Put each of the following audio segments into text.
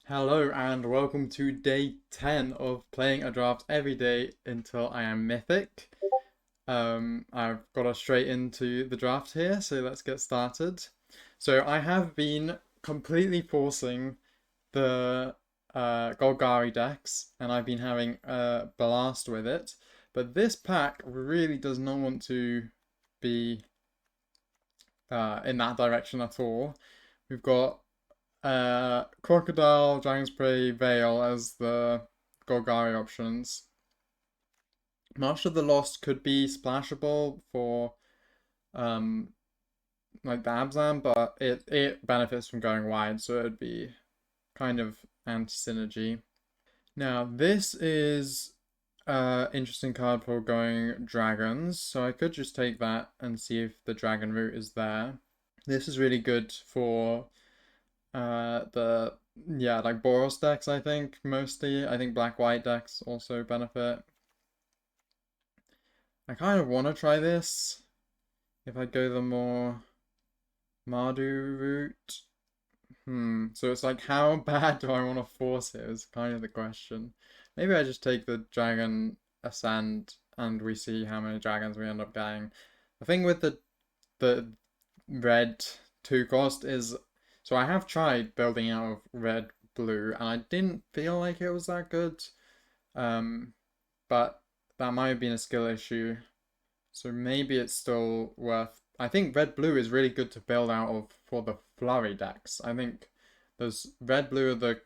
Hello and welcome to day 10 of playing a draft every day until I am Mythic. I've got us straight into the draft here, so let's get started. So I have been completely forcing the Golgari decks, and I've been having a blast with it. But this pack really does not want to be in that direction at all. We've got Crocodile, Dragon's Prey, Veil as the Golgari options. March of the Lost could be splashable for um like the Abzan, but it benefits from going wide, so it'd be kind of anti-synergy. Now this is interesting card for going dragons, so I could just take that and see if the dragon route is there. This is really good for the like Boros decks, I think, mostly. I think black-white decks also benefit. I kind of want to try this if I go the more Mardu route. So it's like, how bad do I want to force it is kind of the question. Maybe I just take the Dragon Ascend and we see how many dragons we end up getting. The thing with the red 2 cost is, so I have tried building out of red blue and I didn't feel like it was that good. But that might have been a skill issue. So maybe it's still worth. I think red blue is really good to build out of for the flurry decks. I think there's red blue are the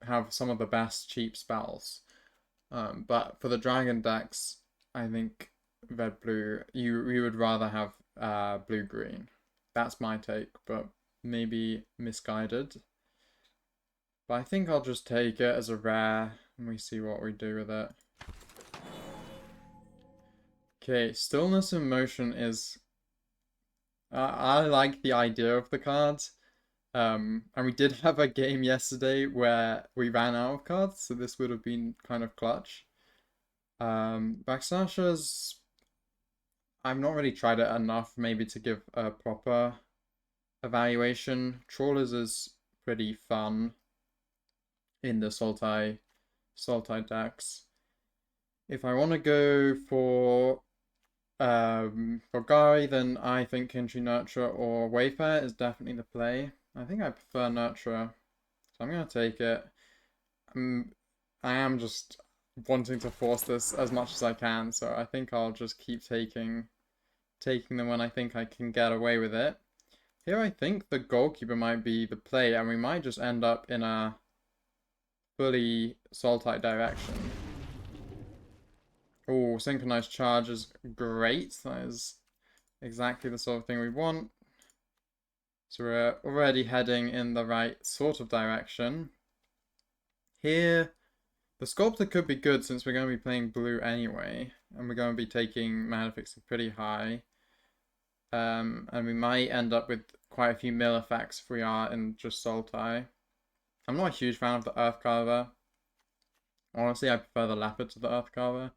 have some of the best cheap spells. But for the dragon decks, I think red blue you would rather have blue green. That's my take, but maybe misguided. But I think I'll just take it as a rare and we see what we do with it. Okay, Stillness in Motion is... I like the idea of the cards. And we did have a game yesterday where we ran out of cards, so this would have been kind of clutch. Backslasher's... I've not really tried it enough, maybe to give a proper evaluation. Trawlers is pretty fun in the Sultai decks. If I want to go for Gary, then I think Country Nurture or Wayfair is definitely the play. I think I prefer Nurturer, so I'm going to take it. I am just wanting to force this as much as I can, so I think I'll just keep taking them when I think I can get away with it. Here I think the Goalkeeper might be the play, and we might just end up in a fully Sultai direction. Oh, Synchronized Charge is great. That is exactly the sort of thing we want. So we're already heading in the right sort of direction. Here, the Sculptor could be good since we're going to be playing blue anyway. And we're going to be taking mana fixing pretty high. And we might end up with quite a few mill effects if we are in just Sultai. I'm not a huge fan of the Earth Carver. Honestly, I prefer the Leopard to the Earth Carver.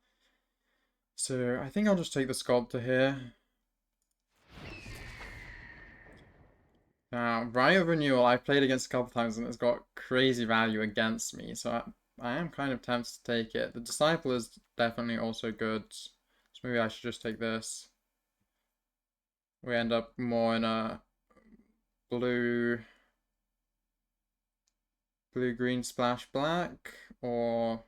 So I think I'll just take the Sculptor here. Now, Riot of Renewal, I've played against a couple times and it's got crazy value against me, so I am kind of tempted to take it. The Disciple is definitely also good, so maybe I should just take this. We end up more in a blue, green splash black, or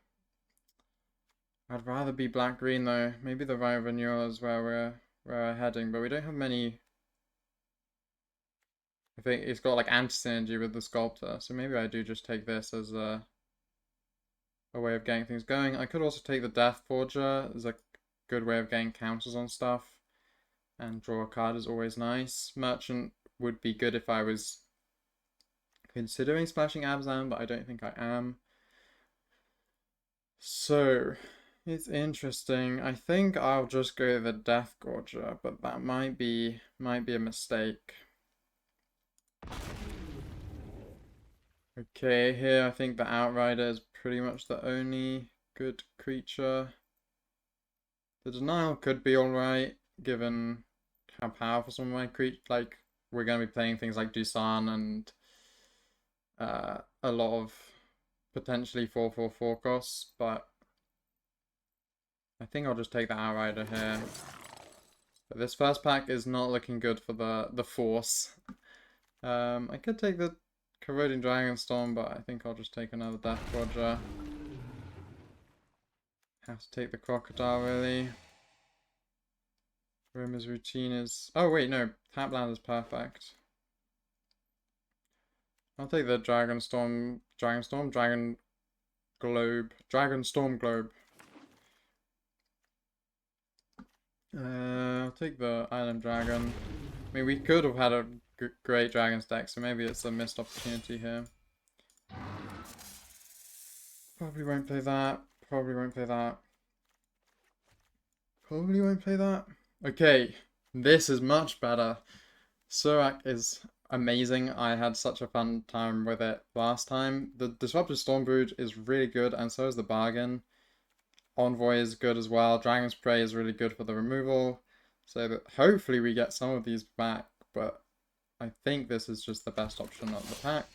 I'd rather be black green though. Maybe the Riot of Renewal is where we're heading, but we don't have many. I think it's got like anti-synergy with the Sculptor, so maybe I do just take this as a way of getting things going. I could also take the Death Forger as a good way of getting counters on stuff, and draw a card is always nice. Merchant would be good if I was considering splashing Abzan, but I don't think I am. So it's interesting. I think I'll just go the Death Gorger, but that might be a mistake. Okay, here I think the Outrider is pretty much the only good creature. The Denial could be alright, given how powerful some of my creatures, like, we're going to be playing things like Dusan and a lot of potentially 4/4 costs, but I think I'll just take the Outrider here. But this first pack is not looking good for the force. I could take the Corroding Dragonstorm, but I think I'll just take another Death Dodger. Have to take the Crocodile, really. Roma's Routine is... Oh, wait, no. Tap land is perfect. I'll take the Dragonstorm, Dragonstorm Globe. I'll take the Island Dragon. I mean, we could have had a great Dragons deck, so maybe it's a missed opportunity here. Probably won't play that. Probably won't play that. Probably won't play that. Okay, this is much better. Surak is amazing. I had such a fun time with it last time. The Disruptive Stormbrood is really good, and so is the Bargain. Envoy is good as well. Dragon's Prey is really good for the removal. So that hopefully we get some of these back, but I think this is just the best option of the pack.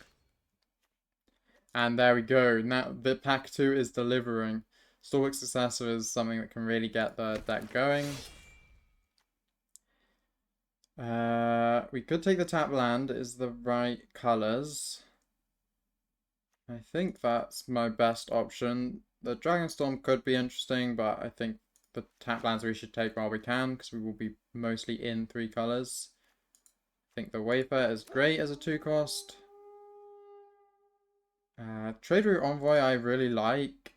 And there we go. Now the pack 2 is delivering. Stalwart Successor is something that can really get the deck going. We could take the tap land. Is the right colors. I think that's my best option. The Dragonstorm could be interesting, but I think the tap lands we should take while we can, because we will be mostly in 3 colors. I think the Wayfarer is great as a 2-cost. Trade Route Envoy I really like.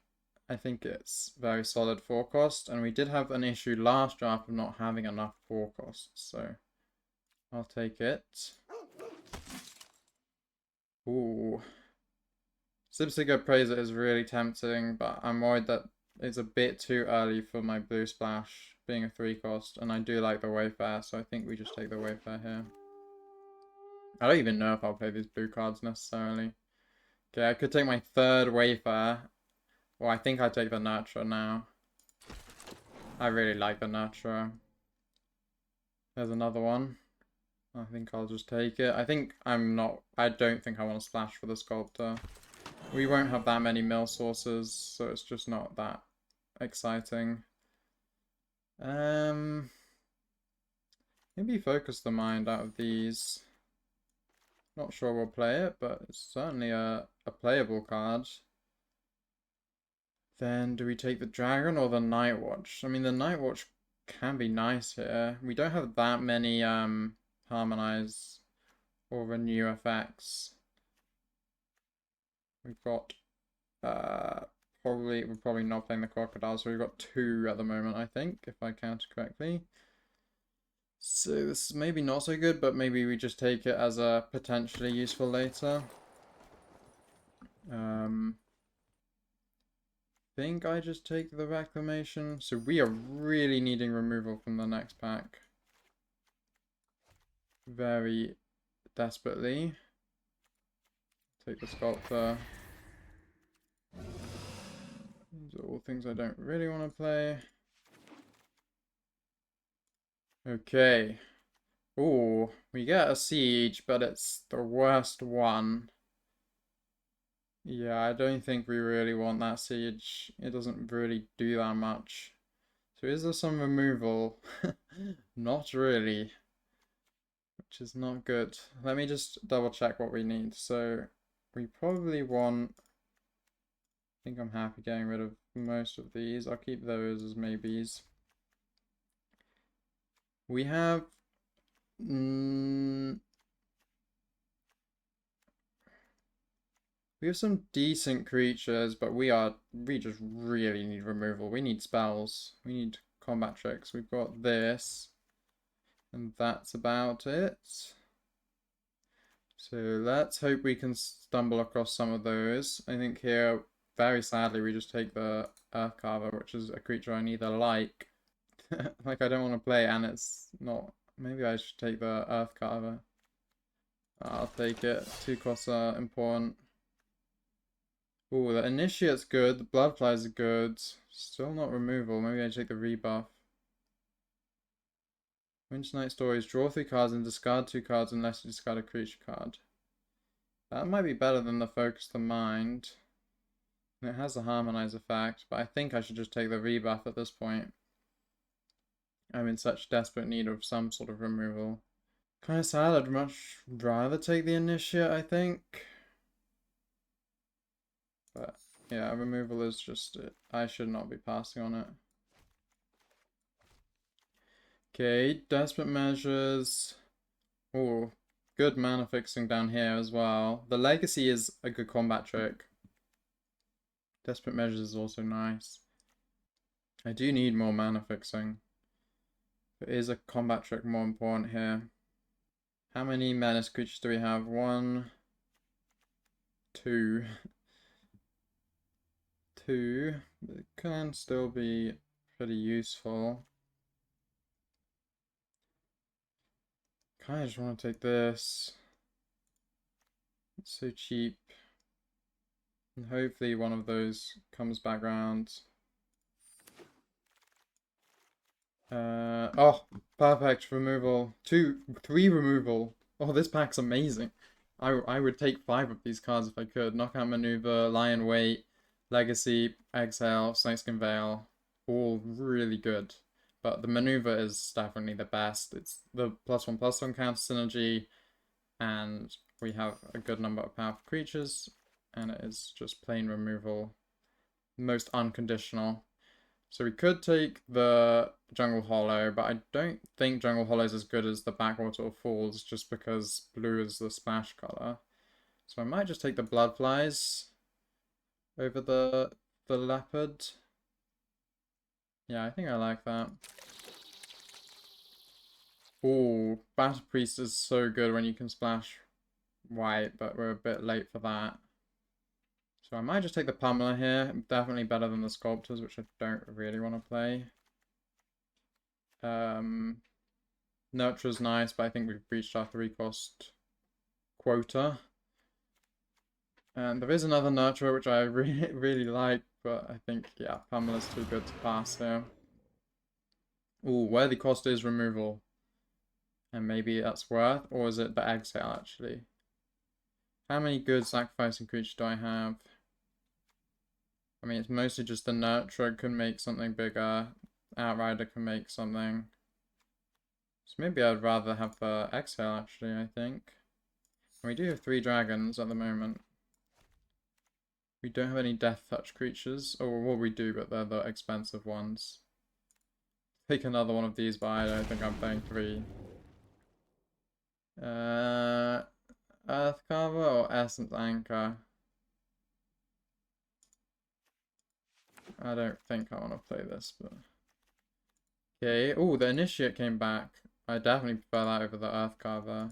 I think it's very solid 4-cost, and we did have an issue last draft of not having enough 4-costs, so I'll take it. Ooh. Sibsiga Praiser is really tempting, but I'm worried that it's a bit too early for my Blue Splash being a 3-cost, and I do like the Wayfarer, so I think we just take the Wayfarer here. I don't even know if I'll play these blue cards necessarily. Okay, I could take my 3rd Wayfarer. Well, I think I take the Nurturer now. I really like the Nurturer. There's another one. I think I'll just take it. I don't think I want to splash for the Sculptor. We won't have that many mill sources, so it's just not that exciting. Maybe Focus the Mind out of these. Not sure we'll play it, but it's certainly a playable card. Then do we take the Dragon or the Night Watch? I mean, the Night Watch can be nice here. We don't have that many Harmonize or Renew effects. We've got we're probably not playing the Crocodile, so we've got 2 at the moment, I think, if I counted correctly. So this is maybe not so good, but maybe we just take it as a potentially useful later. Think I just take the Reclamation. So we are really needing removal from the next pack. Very desperately. Take the Sculptor. These are all things I don't really want to play. Okay. Ooh, we get a Siege, but it's the worst one. Yeah, I don't think we really want that Siege. It doesn't really do that much. So is there some removal? Not really. Which is not good. Let me just double check what we need. So we probably want... I think I'm happy getting rid of most of these. I'll keep those as maybes. We have... we have some decent creatures, but we just really need removal. We need spells. We need combat tricks. We've got this. And that's about it. So let's hope we can stumble across some of those. I think here, very sadly, we just take the Earthcarver, which is a creature I neither like. Like, I don't want to play, and it's not... Maybe I should take the Earthcarver. I'll take it. 2 costs are important. Ooh, the Initiate's good. The Bloodflies are good. Still not removal. Maybe I take the rebuff. Winter Night Stories. Draw 3 cards and discard 2 cards unless you discard a creature card. That might be better than the Focus the Mind. It has a Harmonize effect, but I think I should just take the rebuff at this point. I'm in such desperate need of some sort of removal. Kind of sad, I'd much rather take the Initiate, I think. But yeah, removal is just it. I should not be passing on it. Okay, Desperate Measures. Oh, good mana fixing down here as well. The Legacy is a good combat trick. Desperate Measures is also nice. I do need more mana fixing. But is a combat trick more important here? How many menace creatures do we have? 1, 2. 2. It can still be pretty useful. Kind of just want to take this. It's so cheap. And hopefully one of those comes back round. Oh, perfect removal. 2, 3 removal. Oh, this pack's amazing. I would take 5 of these cards if I could. Knockout Maneuver, Lion Weight, Legacy, Exhale, Snakeskin Veil. All really good. But the maneuver is definitely the best. It's the +1/+1 counter synergy, and we have a good number of powerful creatures, and it is just plain removal. Most unconditional. So we could take the Jungle Hollow, but I don't think Jungle Hollow is as good as the Backwater or Falls, just because blue is the splash color. So I might just take the Bloodflies over the Leopard. Yeah, I think I like that. Oh, Battle Priest is so good when you can splash white, but we're a bit late for that. So I might just take the Pummeler here. Definitely better than the Sculptors, which I don't really want to play. Nurture's nice, but I think we've reached our 3-cost quota. And there is another Nurturer, which I really like, but I think, yeah, Pummeler's too good to pass here. Ooh, worthy cost is removal. And maybe that's worth, or is it the Exhale, actually? How many good sacrificing creatures do I have? I mean, it's mostly just the Nurturer can make something bigger. Outrider can make something. So maybe I'd rather have the Exhale, actually, I think. And we do have 3 dragons at the moment. We don't have any Death Touch creatures. Oh, well, we do, but they're the expensive ones. Take another one of these, but I don't think I'm playing 3. Earthcarver or Essence Anchor? I don't think I want to play this, but... Okay, oh, the Initiate came back. I definitely prefer that over the Earthcarver.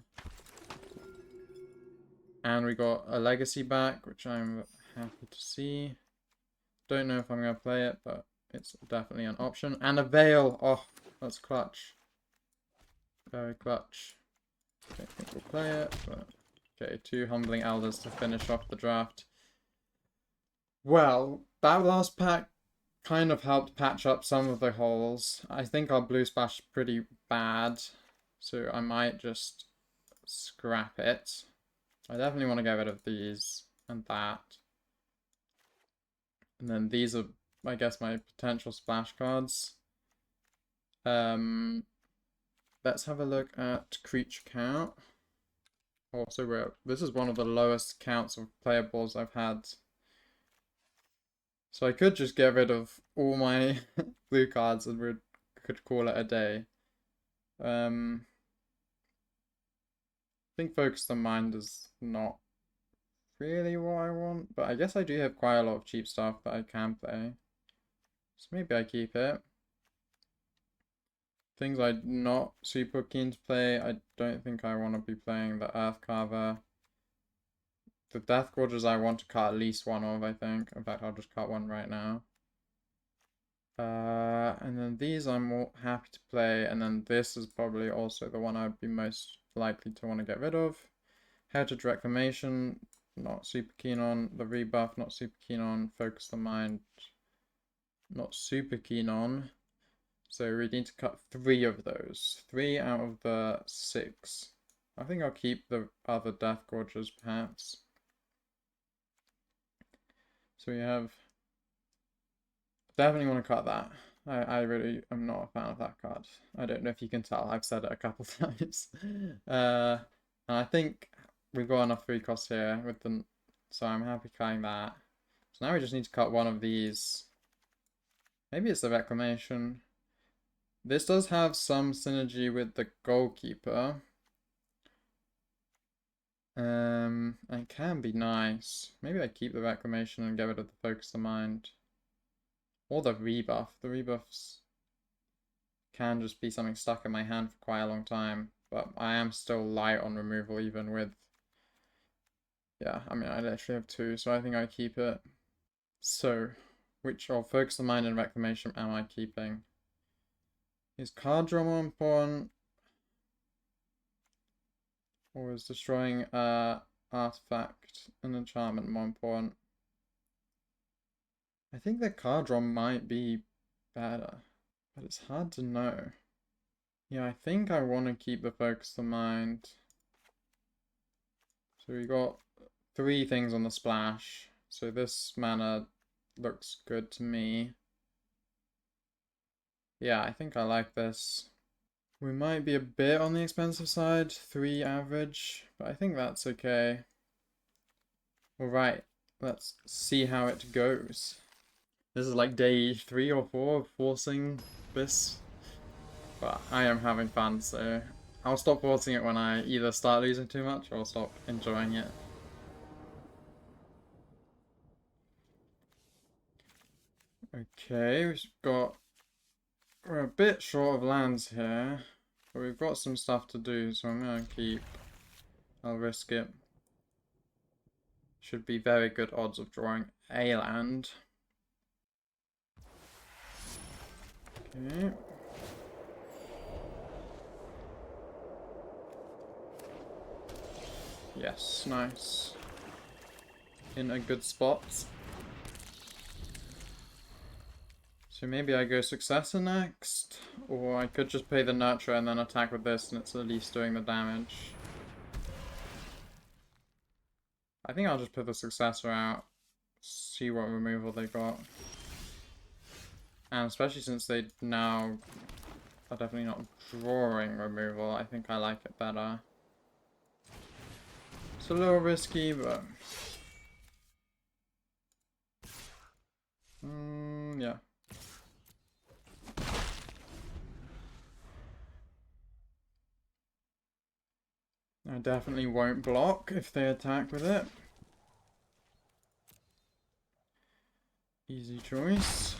And we got a Legacy back, which I'm happy to see. Don't know if I'm going to play it, but it's definitely an option. And a Veil! Oh, that's clutch. Very clutch. Don't think we'll play it, but... Okay, 2 Humbling Elders to finish off the draft. Well, that last pack kind of helped patch up some of the holes. I think our blue splash is pretty bad, so I might just scrap it. I definitely want to get rid of these and that. And then these are, I guess, my potential splash cards. Let's have a look at creature count. Also, this is one of the lowest counts of playables I've had. So I could just get rid of all my blue cards and we could call it a day. I think Focus the Mind is not really what I want, but I guess I do have quite a lot of cheap stuff that I can play. So maybe I keep it. Things I'm not super keen to play, I don't think I want to be playing the Earthcarver. The Death Gorges I want to cut at least one of, I think. In fact, I'll just cut one right now. And then these I'm more happy to play, and then this is probably also the one I'd be most likely to want to get rid of. Heritage Reclamation, not super keen on. The Rebuff, not super keen on. Focus the Mind, not super keen on. So we need to cut 3 of those. 3 out of the 6. I think I'll keep the other Death Gorges, perhaps. So we have... Definitely want to cut that. I really am not a fan of that card. I don't know if you can tell. I've said it a couple times. And I think we've got enough free costs here with the... So I'm happy cutting that. So now we just need to cut one of these. Maybe it's the Reclamation. This does have some synergy with the Goalkeeper. It can be nice. Maybe I keep the Reclamation and get rid of the Focus of Mind. Or the rebuff. The rebuffs can just be something stuck in my hand for quite a long time. But I am still light on removal even with... Yeah, I mean, I literally have 2, so I think I keep it. So, which of Focus of Mind and Reclamation am I keeping? Is card draw more important? Or is destroying artifact and enchantment more important? I think the card draw might be better, but it's hard to know. Yeah, I think I want to keep the Focus of Mind. So we got 3 things on the splash. So this mana looks good to me. Yeah, I think I like this. We might be a bit on the expensive side, 3 average, but I think that's okay. Alright, let's see how it goes. This is like day 3 or 4 of forcing this, but I am having fun, so I'll stop forcing it when I either start losing too much or stop enjoying it. Okay, we're a bit short of lands here, but we've got some stuff to do, so I'm gonna I'll risk it. Should be very good odds of drawing a land. Okay. Yes, nice. In a good spot. So maybe I go Successor next, or I could just pay the Nurture and then attack with this and it's at least doing the damage. I think I'll just put the Successor out, see what removal they got. And especially since they now are definitely not drawing removal, I think I like it better. It's a little risky, but... yeah. I definitely won't block if they attack with it. Easy choice.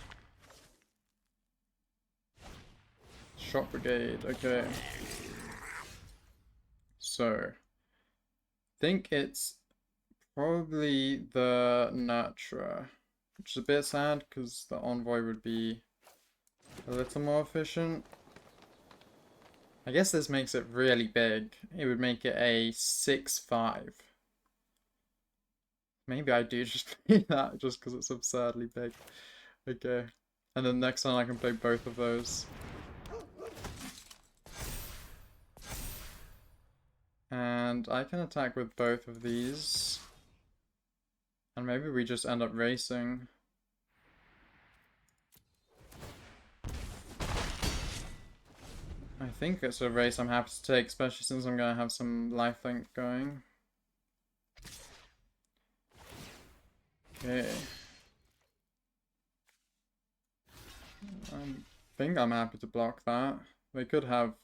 Shot Brigade, okay. So, think it's probably the Nurturer, which is a bit sad because the Envoy would be a little more efficient. I guess this makes it really big. It would make it a 6/5. Maybe I do just play that just because it's absurdly big. Okay. And then next time I can play both of those. And I can attack with both of these. And maybe we just end up racing. I think it's a race I'm happy to take, especially since I'm going to have some lifelink going. Okay. I think I'm happy to block that. They could have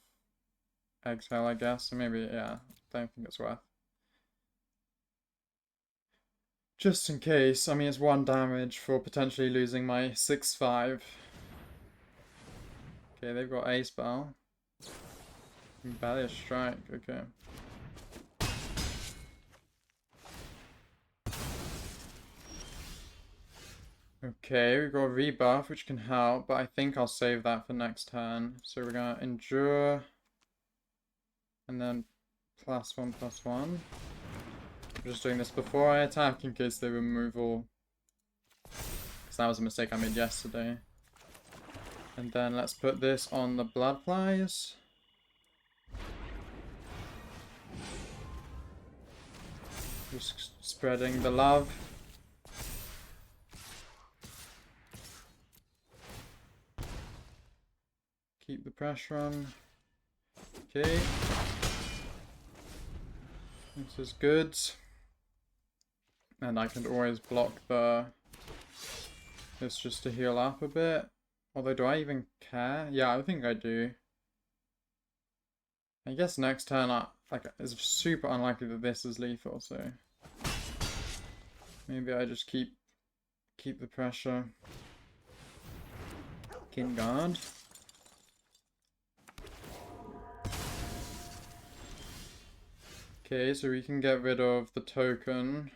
Exhale, I guess, so maybe, yeah, don't think it's worth. Just in case, I mean, it's 1 damage for potentially losing my 6/5. Okay, they've got a spell. Rebellious Strike, okay. Okay, we've got a rebuff, which can help, but I think I'll save that for next turn. So we're gonna Endure, and then +1/+1. I'm just doing this before I attack in case they removal, because that was a mistake I made yesterday. And then let's put this on the Bloodflies. Just spreading the love. keep the pressure on. Okay. This is good. And I can always block this just to heal up a bit. Although, do I even care? Yeah, I think I do. I guess next turn, it's super unlikely that this is lethal, so maybe I just keep the pressure. King guard. Okay, so we can get rid of the token.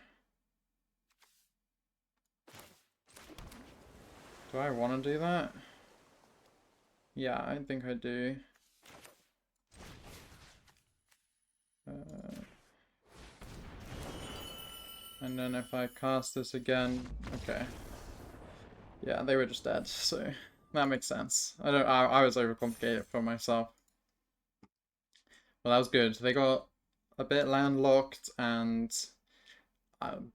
Do I want to do that? Yeah, I think I do. And then if I cast this again, okay. Yeah, they were just dead, so that makes sense. I was overcomplicated for myself. Well, that was good. They got a bit landlocked and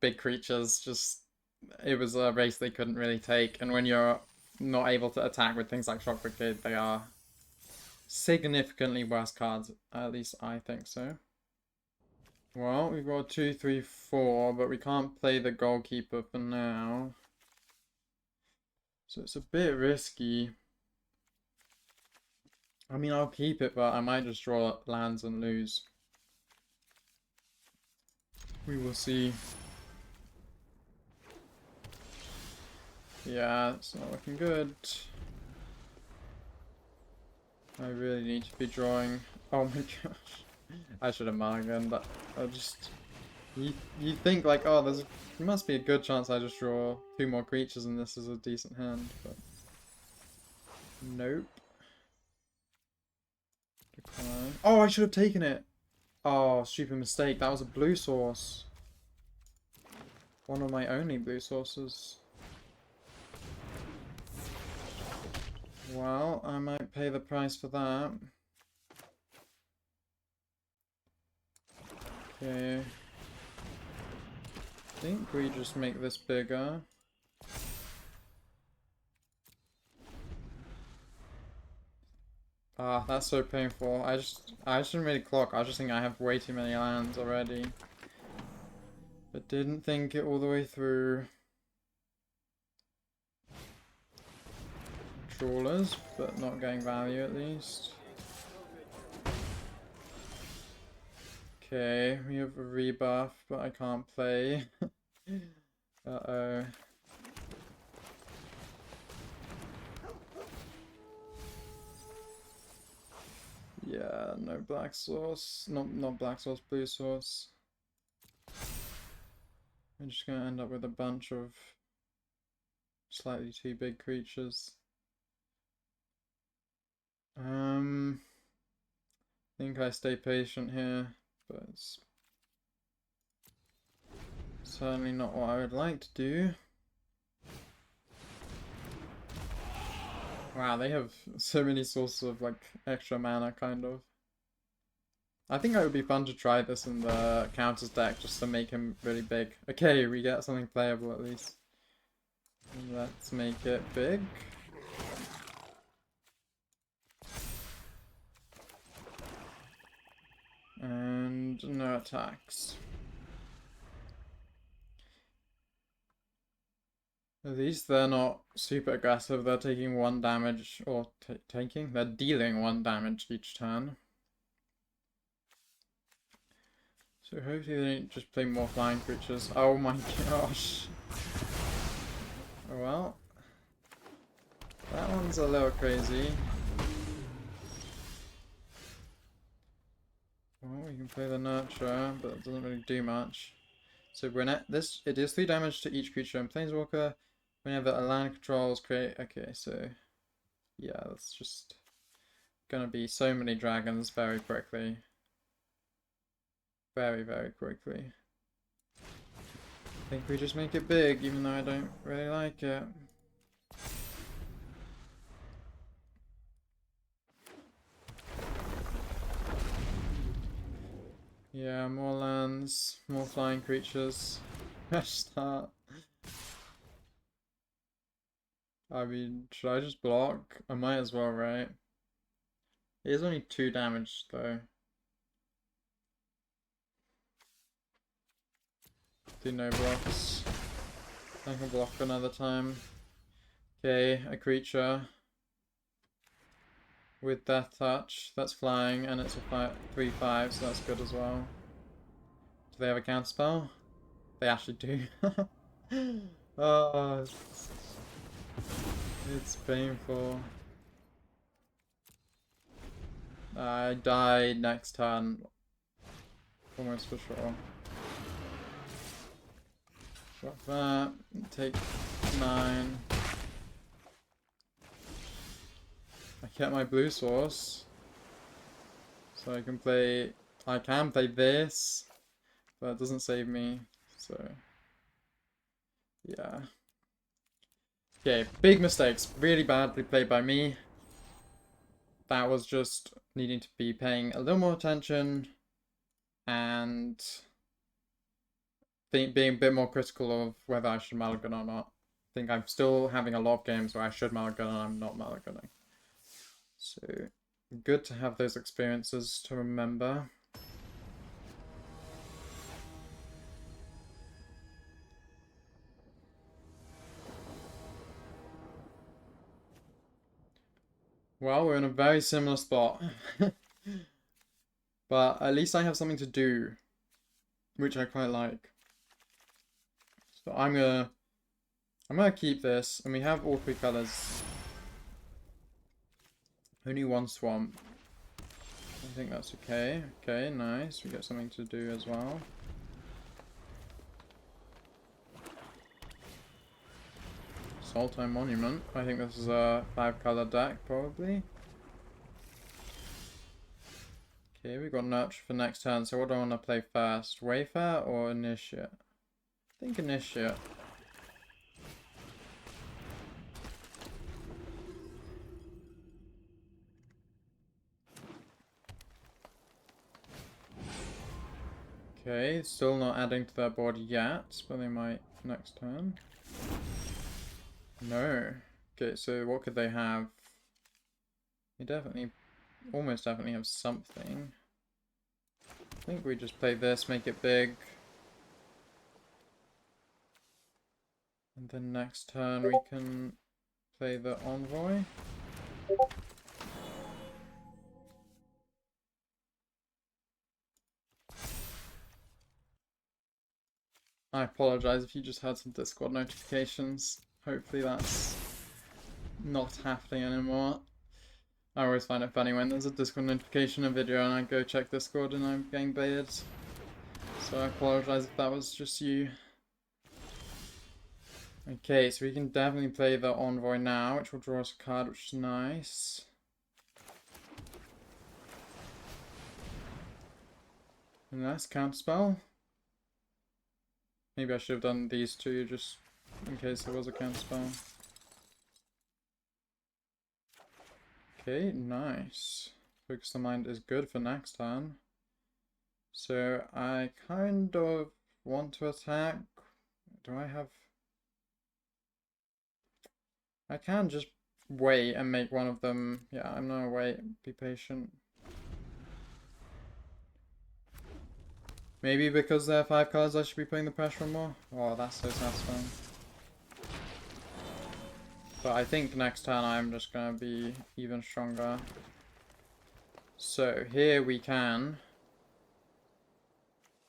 big creatures. Just it was a race they couldn't really take. And when you're not able to attack with things like Shock Brigade, they are significantly worse cards. At least I think so. Well, we've got 2, 3, 4, but we can't play the goalkeeper for now. So it's a bit risky. I mean, I'll keep it, but I might just draw lands and lose. We will see. Yeah, it's not looking good. I really need to be drawing. Oh my gosh. I should have mulliganed, but I just... You think like, oh, there must be a good chance I just draw 2 more creatures and this is a decent hand, but... Nope. Decline. Oh, I should have taken it! Oh, stupid mistake. That was a blue source. One of my only blue sources. Well, I might pay the price for that. Okay. I think we just make this bigger. Ah, that's so painful. I shouldn't really clock. I was just thinking I have way too many lands already. But didn't think it all the way through. Trawlers, but not getting value at least. Okay, we have a rebuff, but I can't play. Uh-oh. Yeah, no black source. Not black source, blue source. I'm just gonna end up with a bunch of slightly too big creatures. I think I stay patient here, but it's certainly not what I would like to do. Wow, they have so many sources of like extra mana, kind of. I think it would be fun to try this in the counters deck just to make him really big. Okay, we get something playable at least. Let's make it big. And no attacks. At least they're not super aggressive. They're taking 1 damage, or they're dealing 1 damage each turn. So hopefully they don't just play more flying creatures. Oh my gosh. Oh well. That one's a little crazy. Well, we can play the Nurture, but it doesn't really do much. So when it deals 3 damage to each creature and Planeswalker. Whenever a land controls create... Okay, so... Yeah, that's just gonna be so many dragons very quickly. Very, very quickly. I think we just make it big, even though I don't really like it. Yeah, more lands, more flying creatures. Fresh start. I mean, should I just block? I might as well, right? It is only 2 damage though. Do no blocks. I can block another time. Okay, a creature with Death Touch. That's flying, and it's a 3/5, so that's good as well. Do they have a counterspell? They actually do. Oh, it's painful. I die next turn, almost for sure. Drop that, take 9. I kept my blue source, so I can play this, but it doesn't save me, so yeah. Okay, big mistakes, really badly played by me. That was just needing to be paying a little more attention and being a bit more critical of whether I should mulligan or not. I think I'm still having a lot of games where I should mulligan and I'm not mulliganing. So, good to have those experiences to remember. Well, we're in a very similar spot. But at least I have something to do, which I quite like. So I'm gonna keep this, and we have all 3 colors. Only 1 swamp. I think that's okay. Okay, nice. We got something to do as well. Sultai Monument. I think this is a 5-color deck, probably. Okay, we got Nurture for next turn, so what do I want to play first? Wayfarer or Initiate? I think Initiate. Okay, still not adding to their board yet, but they might next turn. No. Okay, so what could they have? They definitely, almost definitely have something. I think we just play this, make it big. And then next turn we can play the Envoy. I apologize if you just had some Discord notifications. Hopefully that's not happening anymore. I always find it funny when there's a Discord notification in a video and I go check Discord and I'm getting baited. So I apologize if that was just you. Okay, so we can definitely play the Envoy now, which will draw us a card, which is nice. And that's counterspell. Maybe I should have done these 2 just in case there was a counterspell. Okay, nice. Focus the Mind is good for next turn. So I kind of want to attack. Do I have... I can just wait and make one of them. Yeah, I'm gonna wait. Be patient. Maybe because they're 5 cards I should be putting the pressure on more? Oh, that's so satisfying. But I think next turn I'm just gonna be even stronger. So here we can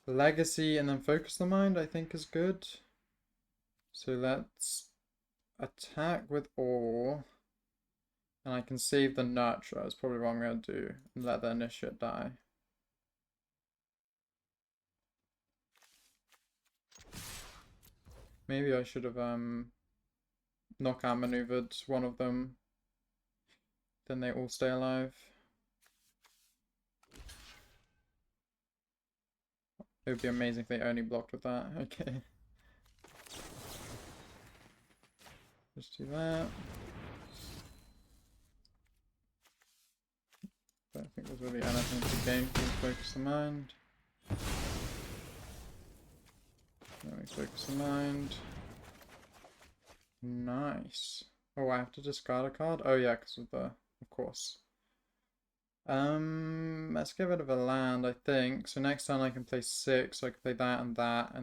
Legacy and then Focus the Mind, I think is good. So let's attack with all. And I can save the Nurture, is probably what I'm going to do. And let the Initiate die. Maybe I should have knockout maneuvered one of them. Then they all stay alive. It would be amazing if they only blocked with that. Okay. Just do that. Don't think there's really anything to gain from Focus the Mind. Then we Focus the Mind. Nice. Oh, I have to discard a card? Oh yeah, because of the... Of course. Let's get rid of a land, I think. So next turn I can play 6, so I can play that, and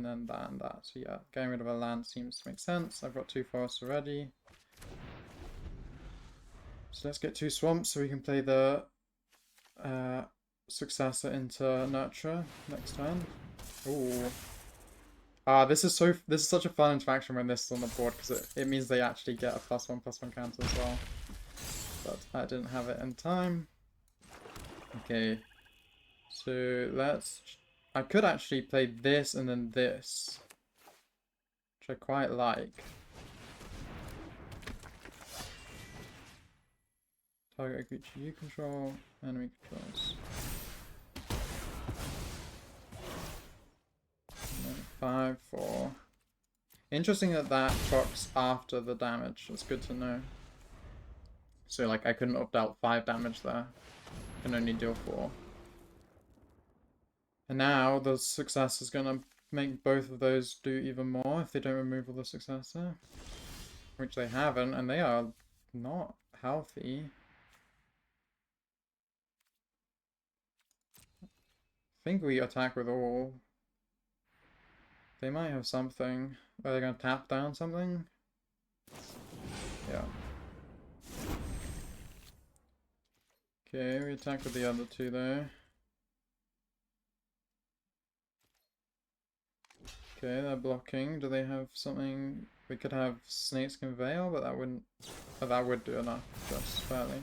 then that and that. So yeah, getting rid of a land seems to make sense. I've got 2 forests already. So let's get 2 swamps so we can play the successor into nurture next turn. Ooh. This is such a fun interaction when this is on the board, because it means they actually get a +1/+1 counter as well. But I didn't have it in time. Okay. So I could actually play this and then this, which I quite like. Target a creature you control, enemy controls. And then 5, 4. Interesting that procs after the damage. That's good to know. So like I couldn't have dealt 5 damage there. I can only deal 4. And now the success is gonna make both of those do even more if they don't remove all the successor. Which they haven't, and they are not healthy. I think we attack with all. They might have something. Are they gonna tap down something? Yeah. Okay, we attack with the other 2 there. Okay, they're blocking. Do they have something? We could have Snakeskin Veil, but that wouldn't. But that would do enough, just fairly.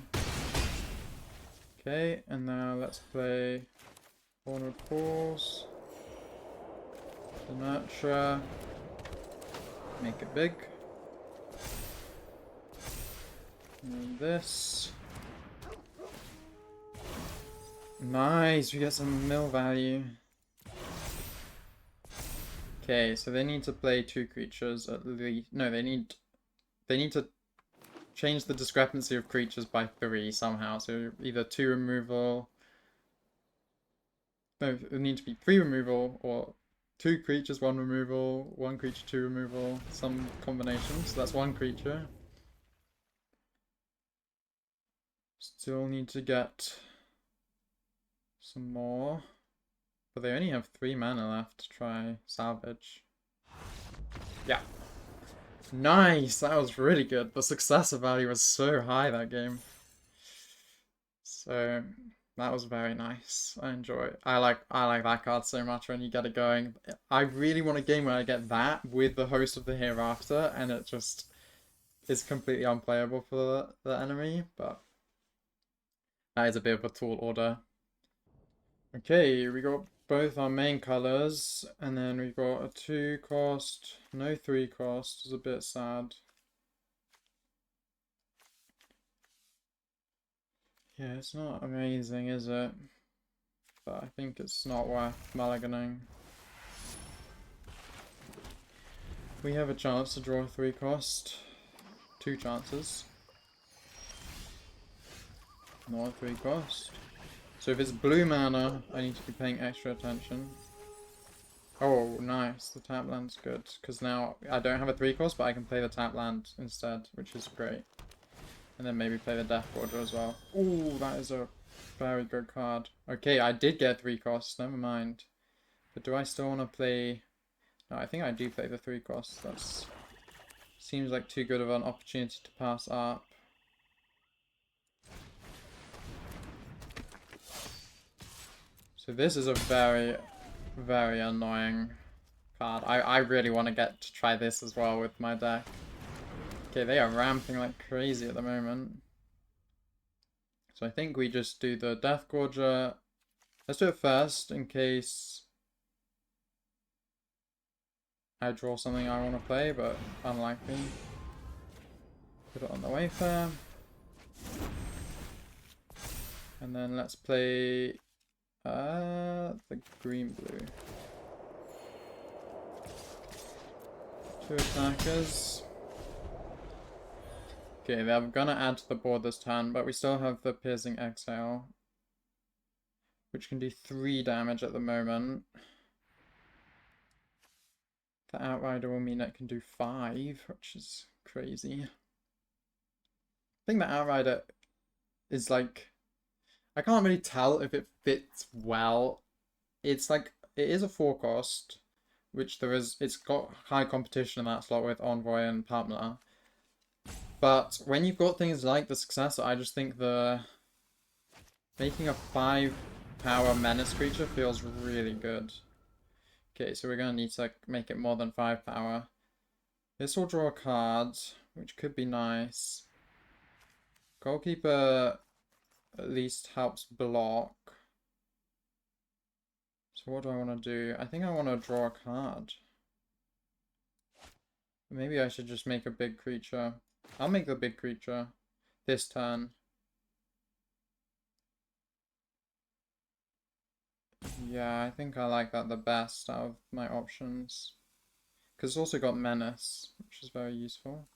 Okay, and now let's play Hornwood Pools. The Nurturer. Make it big. And then this. Nice, we get some mill value. Okay, so they need to play 2 creatures at least. No, they need to change the discrepancy of creatures by 3 somehow. So either 2 removal. No, it would need to be 3 removal, or 2 creatures, 1 removal, 1 creature, 2 removal, some combination. So that's 1 creature. Still need to get some more. But they only have 3 mana left to try salvage. Yeah. Nice! That was really good. The successor value was so high that game. So that was very nice. I enjoy it. I like that card so much when you get it going. I really want a game where I get that with the Host of the Hereafter, and it just is completely unplayable for the enemy, but that is a bit of a tall order. Okay, we got both our main colors, and then we got a 2 cost, no 3 cost. It's a bit sad. Yeah, it's not amazing, is it? But I think it's not worth mulliganing. We have a chance to draw 3 cost. 2 chances. Not 3 cost. So if it's blue mana, I need to be paying extra attention. Oh, nice. The tap land's good. Because now I don't have a 3 cost, but I can play the tap land instead, which is great. And then maybe play the Death Border as well. Ooh, that is a very good card. Okay, I did get 3 costs. Never mind. But do I still want to play... No, I think I do play the 3 costs. That seems like too good of an opportunity to pass up. So this is a very, very annoying card. I really want to get to try this as well with my deck. Okay, they are ramping like crazy at the moment. So I think we just do the Death Gorger. Let's do it first in case I draw something I want to play, but unlikely. Put it on the Wayfair. And then let's play the green-blue. 2 attackers. Okay, they're gonna add to the board this turn, but we still have the Piercing Exhale, which can do 3 damage at the moment. The Outrider will mean it can do 5, which is crazy. I think the Outrider is like... I can't really tell if it fits well. It's like, it is a 4-cost, which it's got high competition in that slot with Envoy and Pamela. But when you've got things like the Successor, I just think making a 5-power menace creature feels really good. Okay, so we're gonna need to make it more than 5 power. This will draw a card, which could be nice. Goalkeeper at least helps block. So what do I want to do? I think I want to draw a card. Maybe I should just make a big creature. I'll make the big creature this turn. Yeah, I think I like that the best out of my options. Because it's also got Menace, which is very useful.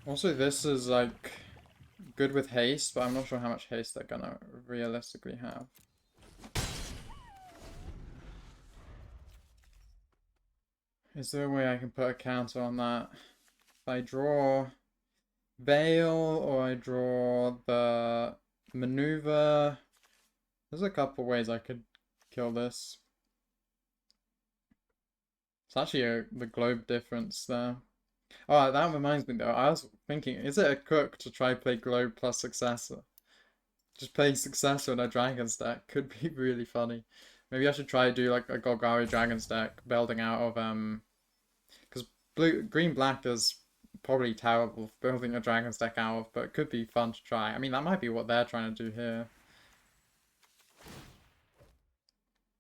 Also, this is like good with haste, but I'm not sure how much haste they're gonna realistically have. Is there a way I can put a counter on that? If I draw Veil or I draw the maneuver, there's a couple ways I could kill this. It's actually the globe difference there. Oh, that reminds me though, I was thinking, is it a cook to try play globe plus successor? Just playing successor in a Dragon's deck could be really funny. Maybe I should try to do like a Golgari Dragon's deck building out of because green black is probably terrible building a Dragon's deck out of, but it could be fun to try. I mean, that might be what they're trying to do here.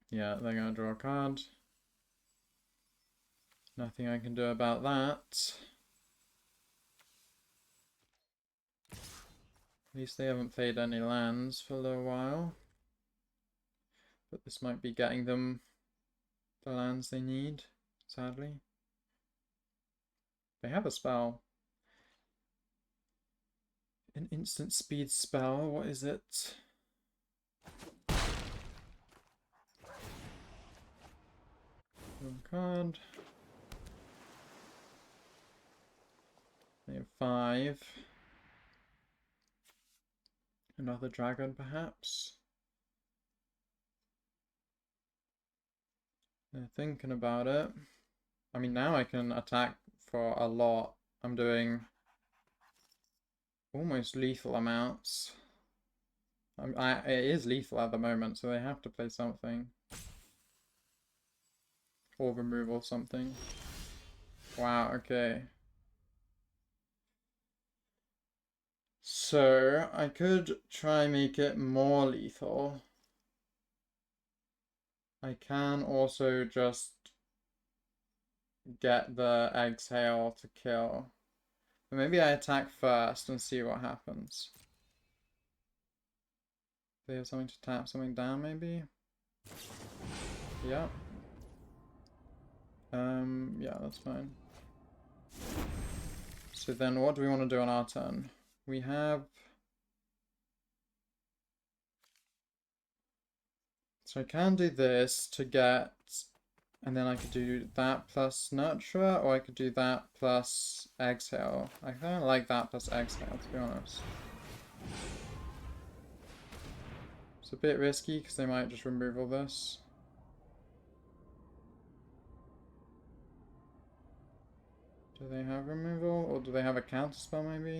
Yeah, they're gonna draw a card. Nothing I can do about that. At least they haven't played any lands for a little while. But this might be getting them the lands they need, sadly. They have a spell. An instant speed spell, what is it? One card. They have 5. Another dragon, perhaps? They're thinking about it. I mean, now I can attack for a lot. I'm doing almost lethal amounts. It is lethal at the moment, so they have to play something. Or removal something. Wow, okay. So, I could try make it more lethal. I can also just get the exhale to kill. But maybe I attack first and see what happens. They have something to tap something down, maybe? Yeah. Yeah, that's fine. So then what do we want to do on our turn? We have... So I can do this to get... And then I could do that plus Nurturer, or I could do that plus Exhale. I kind of like that plus Exhale, to be honest. It's a bit risky, because they might just remove all this. Do they have removal, or do they have a counterspell maybe?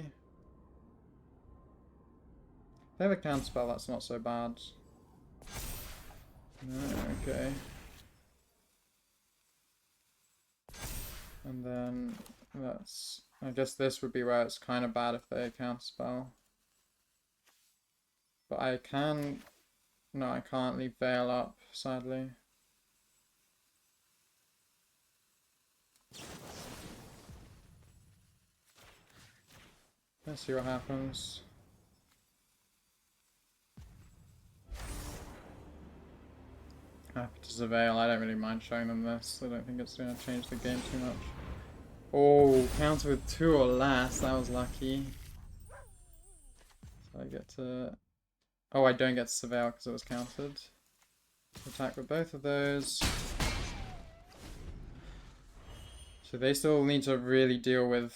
If they have a counterspell, that's not so bad. No, okay. And then that's... I guess this would be where it's kind of bad if they counterspell. But I can... No, I can't leave Veil up, sadly. Let's see what happens. Happy to Surveil. I don't really mind showing them this. I don't think it's going to change the game too much. Oh, counter with 2 or less. That was lucky. So I get to... Oh, I don't get to Surveil because it was countered. Attack with both of those. So they still need to really deal with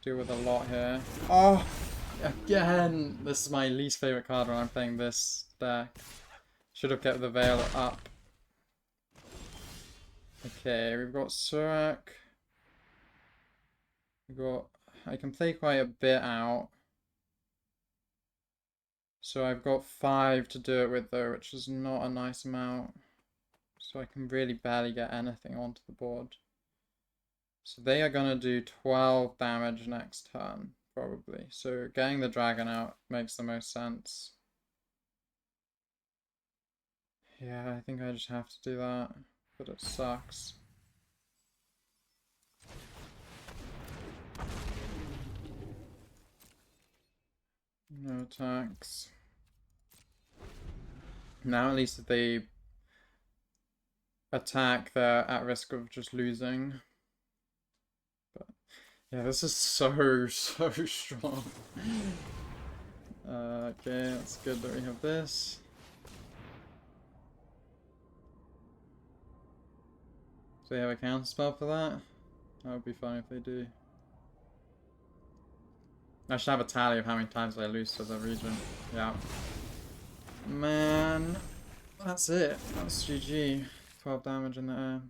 a lot here. Oh, again! This is my least favorite card when I'm playing this deck. Should have kept the Veil up. Okay, we've got Surak. We've got... I can play quite a bit out. So I've got 5 to do it with though, which is not a nice amount. So I can really barely get anything onto the board. So they are going to do 12 damage next turn, probably. So getting the dragon out makes the most sense. Yeah, I think I just have to do that, but it sucks. No attacks. Now at least if they attack, they're at risk of just losing. But yeah, this is so strong. Okay, that's good that we have this. Do they have a counter spell for that? That would be fine if they do. I should have a tally of how many times I lose to the region. Yeah. Man, that's it. That's GG. 12 damage in the air.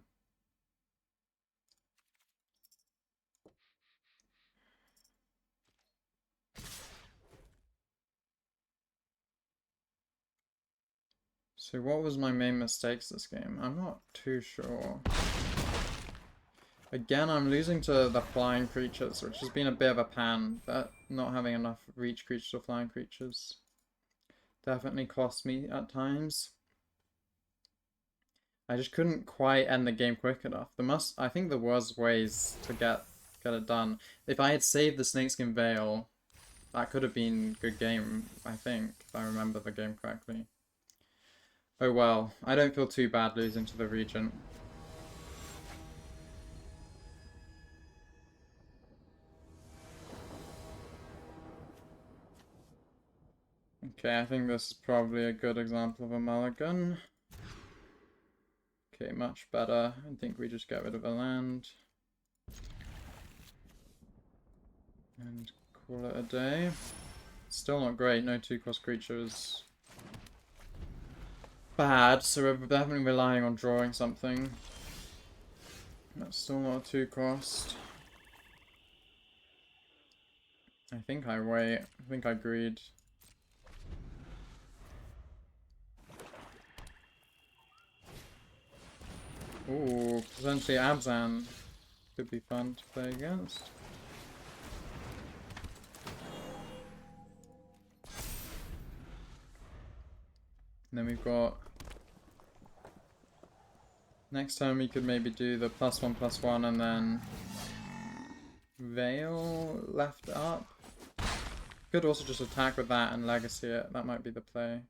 So what was my main mistakes this game? I'm not too sure. Again, I'm losing to the flying creatures, which has been a bit of a pan. That not having enough reach creatures or flying creatures definitely cost me at times. I just couldn't quite end the game quick enough. I think there was ways to get it done. If I had saved the Snakeskin Veil, that could have been a good game, I think, if I remember the game correctly. Oh well, I don't feel too bad losing to the Regent. Okay, I think this is probably a good example of a mulligan. Okay, much better. I think we just get rid of a land. And call it a day. Still not great, no 2-cost creatures. Bad, so we're definitely relying on drawing something. That's still not a 2-cost. I think I wait. I think I greed. Ooh, potentially Abzan could be fun to play against. And then we've got... Next time we could maybe do the +1/+1 and then Veil left up. Could also just attack with that and legacy it. That might be the play.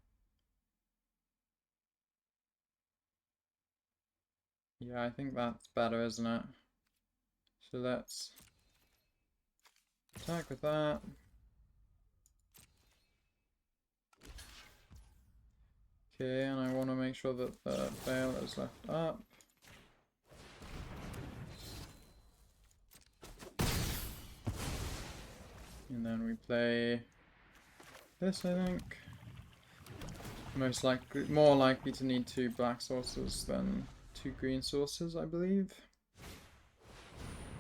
Yeah, I think that's better, isn't it? So let's attack with that. Okay, and I want to make sure that the Veil is left up. And then we play this, I think. Most likely, more likely to need 2 black sources than 2 green sources, I believe.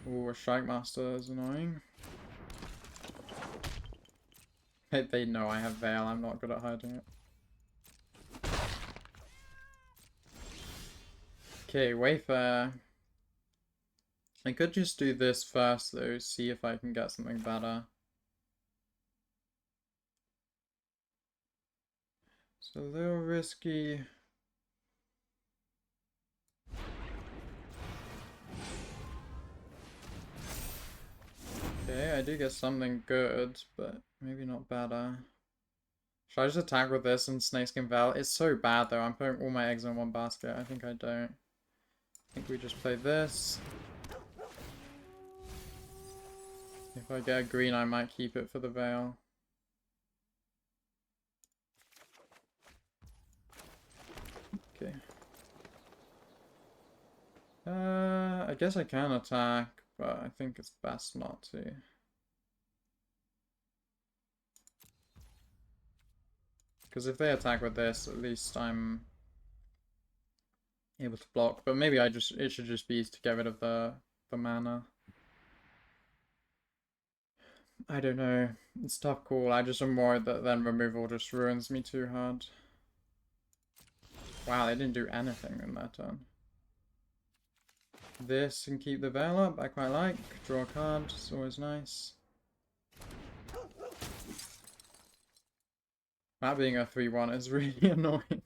Ooh, a Strike Master is annoying. They know I have Veil, I'm not good at hiding it. Okay, Wayfair. I could just do this first though, see if I can get something better. It's a little risky. Okay, I do get something good, but maybe not better. Should I just attack with this and Snakeskin Veil? It's so bad though, I'm putting all my eggs in one basket. I think I don't. I think we just play this. If I get a green, I might keep it for the Veil. Okay. I guess I can attack, but I think it's best not to. Because if they attack with this, at least I'm able to block. But maybe it should just be to get rid of the mana. I don't know. It's a tough call. I just am worried that then removal just ruins me too hard. Wow, they didn't do anything in that turn. This and keep the veil up, I quite like. Draw a card, it's always nice. That being a 3-1 is really annoying.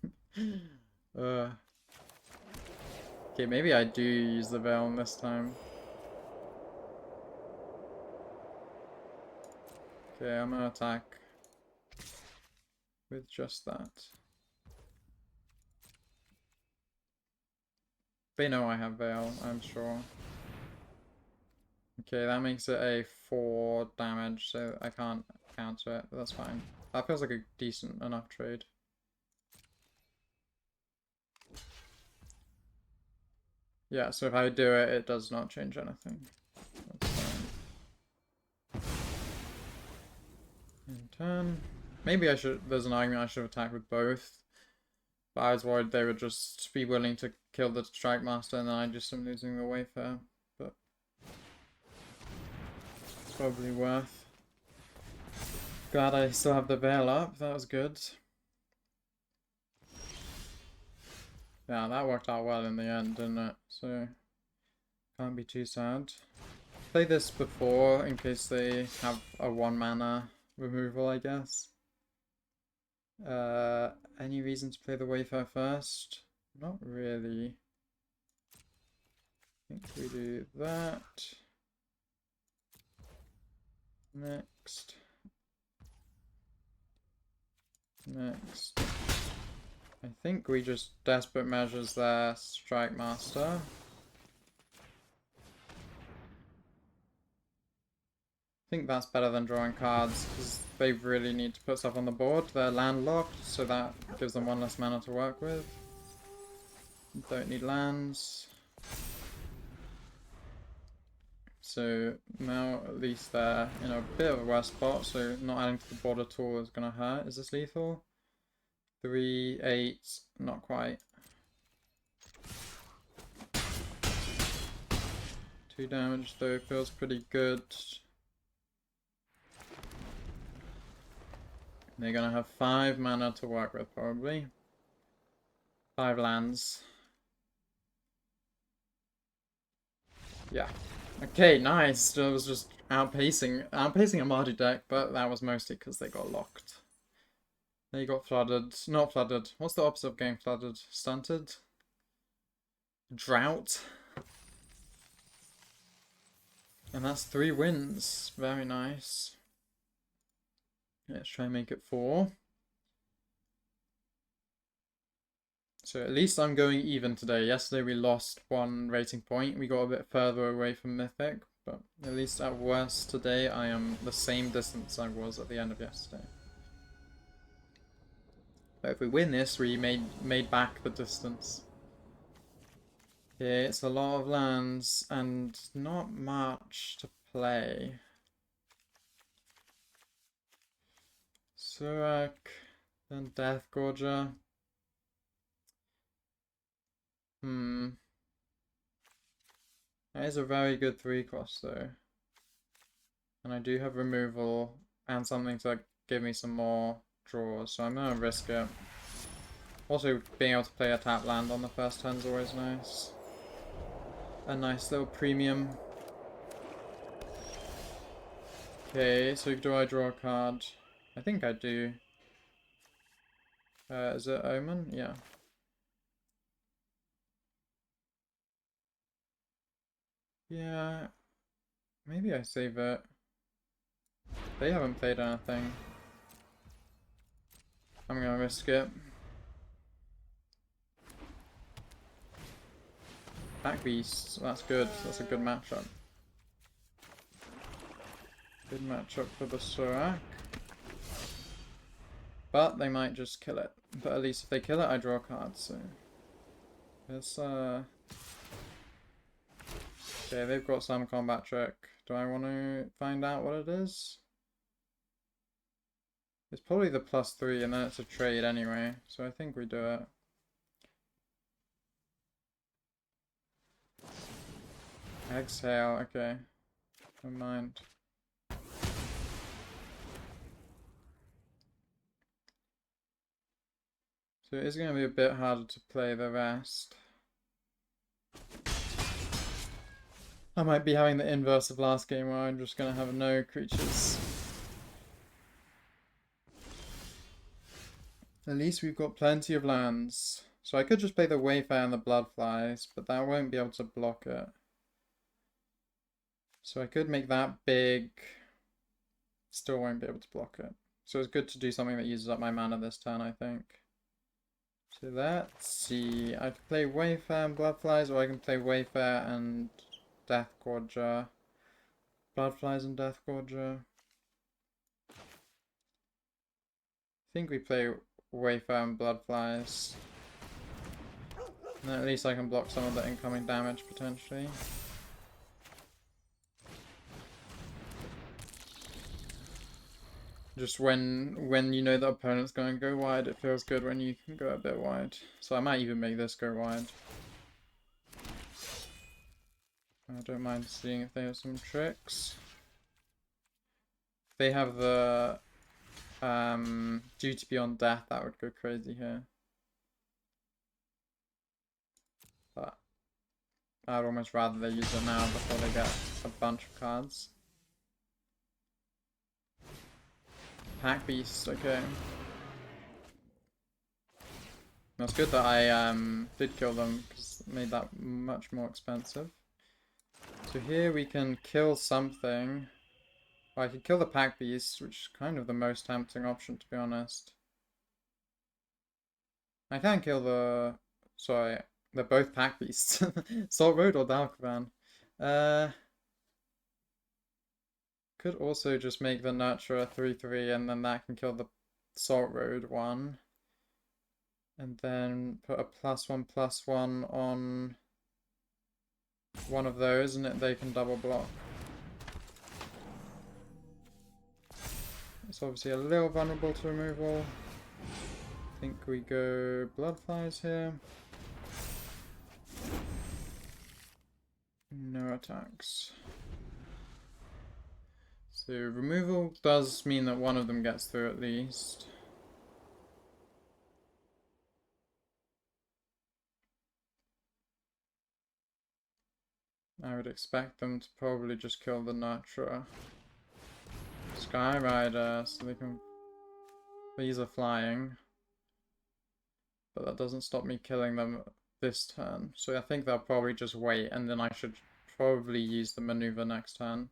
Okay, maybe I do use the veil this time. Okay, I'm gonna attack with just that. They know I have veil, I'm sure. Okay, that makes it a 4 damage, so I can't counter it, but that's fine. That feels like a decent enough trade. Yeah, so if I do it, it does not change anything. That's fine. In turn. Maybe I should, there's an argument I should attack with both. But I was worried they would just be willing to kill the Strike Master and then I just am losing the Wayfair. But it's probably worth. Glad I still have the Veil up, that was good. Yeah, that worked out well in the end, didn't it? So, can't be too sad. Play this before in case they have a 1 mana removal, I guess. Any reason to play the Wayfair first? Not really. I think we do that. Next. Next. I think we just Desperate Measures their Strike Master. I think that's better than drawing cards, because they really need to put stuff on the board. They're landlocked, so that gives them 1 less mana to work with. Don't need lands. So now at least they're in a bit of a worse spot, so not adding to the board at all is going to hurt. Is this lethal? 3, 8, not quite. 2 damage though, feels pretty good. They're gonna have 5 mana to work with, probably. 5 lands. Yeah. Okay, nice. That was just outpacing a Mardu deck, but that was mostly because they got locked. They got flooded. Not flooded. What's the opposite of getting flooded? Stunted? Drought? And that's 3 wins. Very nice. Let's try and make it 4. So at least I'm going even today. Yesterday we lost 1 rating point. We got a bit further away from Mythic. But at least at worst today I am the same distance I was at the end of yesterday. But if we win this, we made back the distance. Okay, it's a lot of lands and not much to play. Surak, then Death Gorger. That is a very good 3-cost though. And I do have removal and something to give me some more draws, so I'm gonna risk it. Also, being able to play a tap land on the first turn is always nice. A nice little premium. Okay, so do I draw a card? I think I do. Is it Omen? Yeah. Yeah. Maybe I save it. They haven't played anything. I'm gonna risk it. Back Beast, that's good. That's a good matchup. Good matchup for the Surak. But they might just kill it. But at least if they kill it, I draw a card, so... Let's Okay, they've got some combat trick. Do I want to find out what it is? It's probably the +3 and then it's a trade anyway, so I think we do it. Exhale, okay. Never mind. So it is going to be a bit harder to play the rest. I might be having the inverse of last game where I'm just going to have no creatures. At least we've got plenty of lands. So I could just play the Wayfarer and the Bloodflies, but that won't be able to block it. So I could make that big. Still won't be able to block it. So it's good to do something that uses up my mana this turn, I think. So let's see. I can play Wayfarer and Bloodflies, or I can play Wayfarer and Deathgorger. Bloodflies and Deathgorger. I think we play Wayfarer and Bloodflies. And then at least I can block some of the incoming damage potentially. Just when you know the opponent's going to go wide, it feels good when you can go a bit wide. So I might even make this go wide. I don't mind seeing if they have some tricks. If they have the Duty Beyond Death, that would go crazy here. But I'd almost rather they use it now before they get a bunch of cards. Pack Beast, okay. That's good that I did kill them, because it made that much more expensive. So here we can kill something. Well, I could kill the Pack Beast, which is kind of the most tempting option, to be honest. I can kill the... Sorry, they're both Pack Beasts. Salt Road or Dalkavan. Could also just make the Nurturer 3/3 and then that can kill the Salt Road one. And then put a +1/+1 on one of those and they can double block. It's obviously a little vulnerable to removal. I think we go Bloodflies here. No attacks. So removal does mean that one of them gets through at least. I would expect them to probably just kill the Nurturer. Sky Rider, so they can... These are flying. But that doesn't stop me killing them this turn. So I think they'll probably just wait, and then I should probably use the maneuver next turn.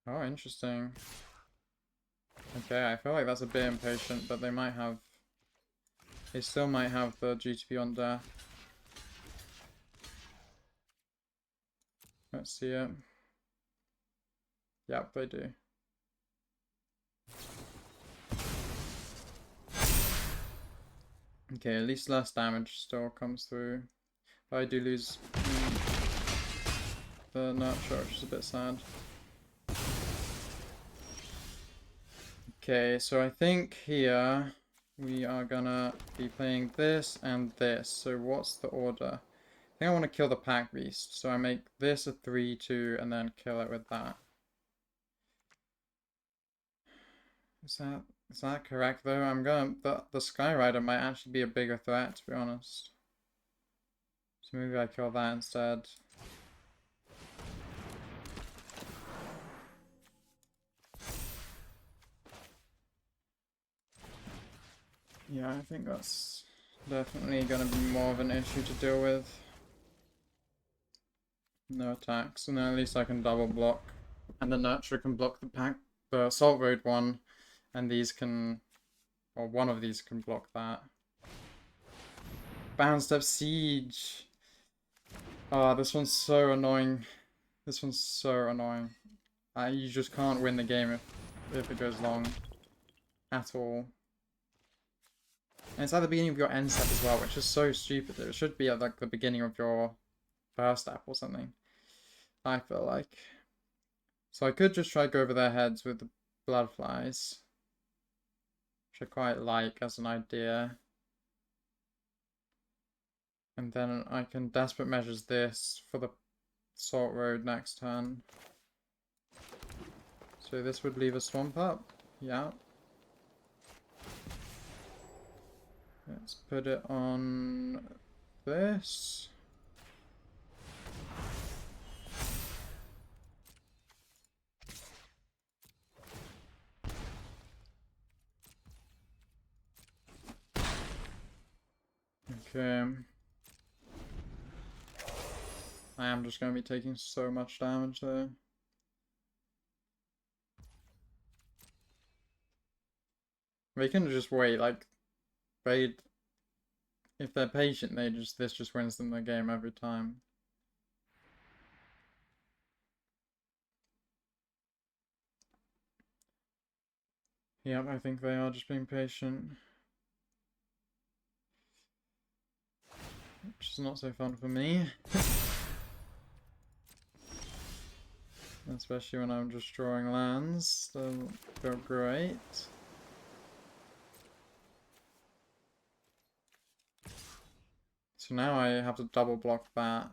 Oh, interesting. Okay, I feel like that's a bit impatient, but they might have... They still might have the GTP on Death. Let's see it. Yep, they do. Okay, at least less damage still comes through. But I do lose the Nurture, which is a bit sad. Okay, so I think here we are gonna be playing this and this. So what's the order? I think I want to kill the Pack Beast. So I make this a 3/2 and then kill it with that. Is that correct though? I'm gonna the Sky Rider might actually be a bigger threat, to be honest. So maybe I kill that instead. Yeah, I think that's definitely gonna be more of an issue to deal with. No attacks, and then at least I can double block. And the Nurture can block the Salt Road one, and these can, or one of these can block that. Bounced up Siege! Ah, this one's so annoying. This one's so annoying. You just can't win the game if it goes long. At all. And it's at the beginning of your end step as well, which is so stupid. It should be at like the beginning of your first step or something. I feel like. So I could just try to go over their heads with the bloodflies, which I quite like as an idea. And then I can desperate measures this for the Salt Road next turn. So this would leave a swamp up. Yeah. Let's put it on this. Okay. I am just going to be taking so much damage there. They can just wait, like, if they're patient, this just wins them the game every time. Yep, I think they are just being patient. Which is not so fun for me. Especially when I'm just drawing lands. Doesn't feel great. So now I have to double block that.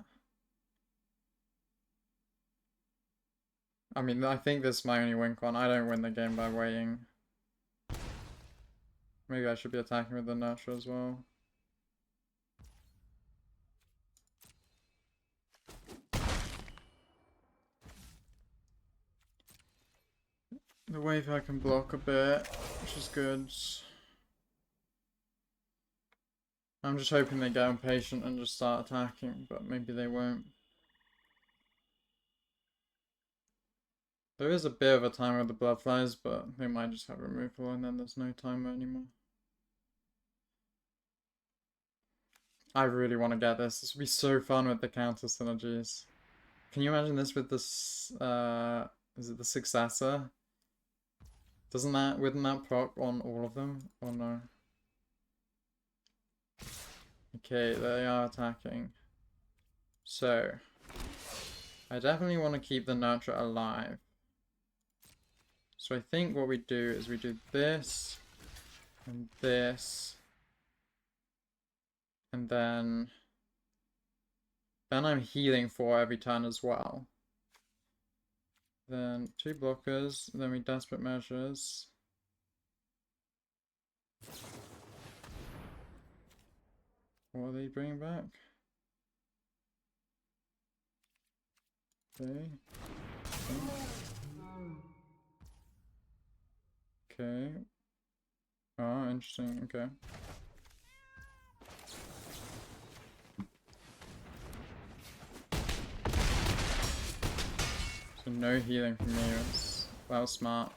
I mean, I think this is my only win con. I don't win the game by waiting. Maybe I should be attacking with the nurture as well. The wave I can block a bit, which is good. I'm just hoping they get impatient and just start attacking, but maybe they won't. There is a bit of a timer with the bloodflies, but they might just have removal and then there's no timer anymore. I really want to get this. This would be so fun with the counter synergies. Can you imagine this with this, is it the successor? Wouldn't that proc on all of them? Or no? Okay, they are attacking. So, I definitely want to keep the nurture alive. So I think what we do is we do this, and this, and then I'm healing 4 every turn as well. Then 2 blockers, then we desperate measures. What are they bringing back? Okay. Okay. Oh, interesting. Okay. So no healing from me. That was smart.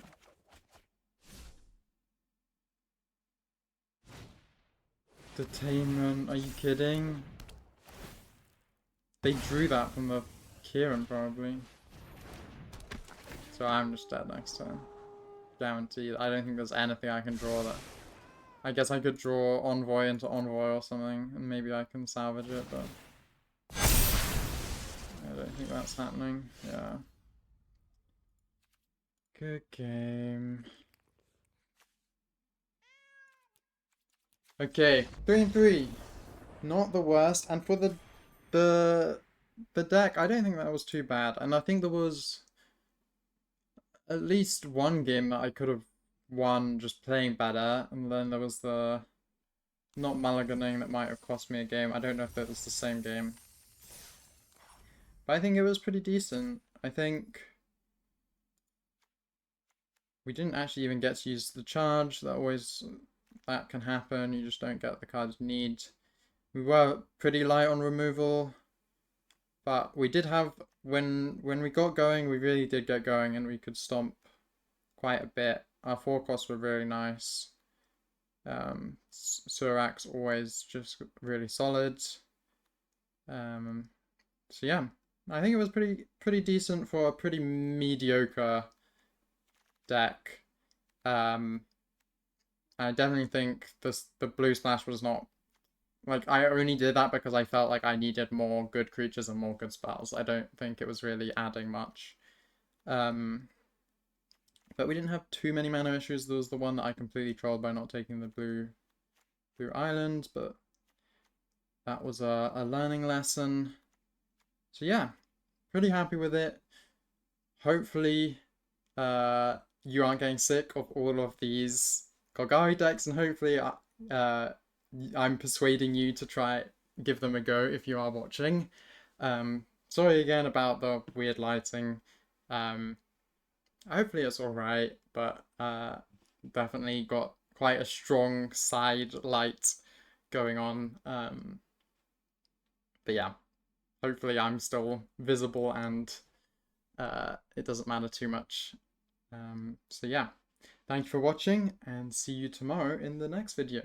Detainment, are you kidding? They drew that from the Kieran probably. So I'm just dead next turn. Guaranteed. I don't think there's anything I can draw that. I guess I could draw Envoy into Envoy or something, and maybe I can salvage it, but I don't think that's happening. Yeah. Good game. Okay, 3-3. Not the worst, and for the deck, I don't think that was too bad, and I think there was at least one game that I could have won just playing better, and then there was the not mulliganing that might have cost me a game. I don't know if that was the same game, but I think it was pretty decent. I think we didn't actually even get to use the charge. That can happen. You just don't get the cards you need. We were pretty light on removal, but we did have, when we got going, we really did get going, and we could stomp quite a bit. Our 4 costs were really nice. Surak's always just really solid. So yeah, I think it was pretty decent for a pretty mediocre deck. I definitely think the blue splash was not like, I only did that because I felt like I needed more good creatures and more good spells. I don't think it was really adding much. But we didn't have too many mana issues. There was the one that I completely trolled by not taking the blue island, but that was a learning lesson. So yeah, pretty happy with it. Hopefully, you aren't getting sick of all of these Golgari decks, and hopefully, I'm persuading you to try give them a go if you are watching. Sorry again about the weird lighting. Hopefully it's alright, but definitely got quite a strong side light going on. But yeah, hopefully I'm still visible and it doesn't matter too much. So yeah, thank you for watching and see you tomorrow in the next video.